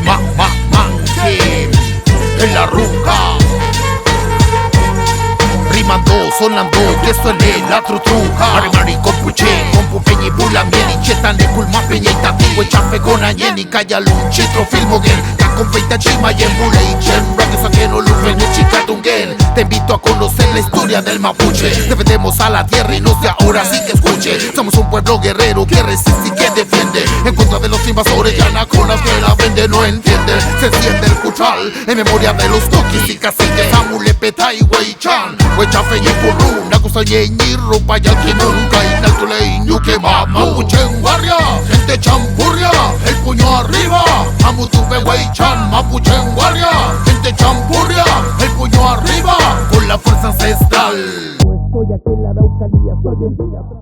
Manque en la ruca, rimando, sonando, que suene la trutruca. Marimari con puche, con pupeñi, bula mieni, chetane, culma peña y tatigo, chafe con añeni, calla luchitro, filmogen, con feita chima y en bule y chen, rock que no lupen y chicatungen. Te invito a conocer la historia del mapuche. Defendemos a la tierra y no sé ahora sí que escuche. Somos un pueblo guerrero que resiste y que defiende en contra de los invasores y anaconas que la venden, no entienden. Se enciende el cuchal en memoria de los toquis y caciques. Amule, Petay, Weichan, Wechafe y Purru, Nakusa y Rupa y Alquinunca y Naltule y Ñuquema. Mapuche en guardia, gente champurria, el puño arriba. Amutupe, Weichan, Mapuche en guardia, gente champurria, el puño arriba, con la fuerza ancestral. Estoy aquí en la Araucanía, soy el día.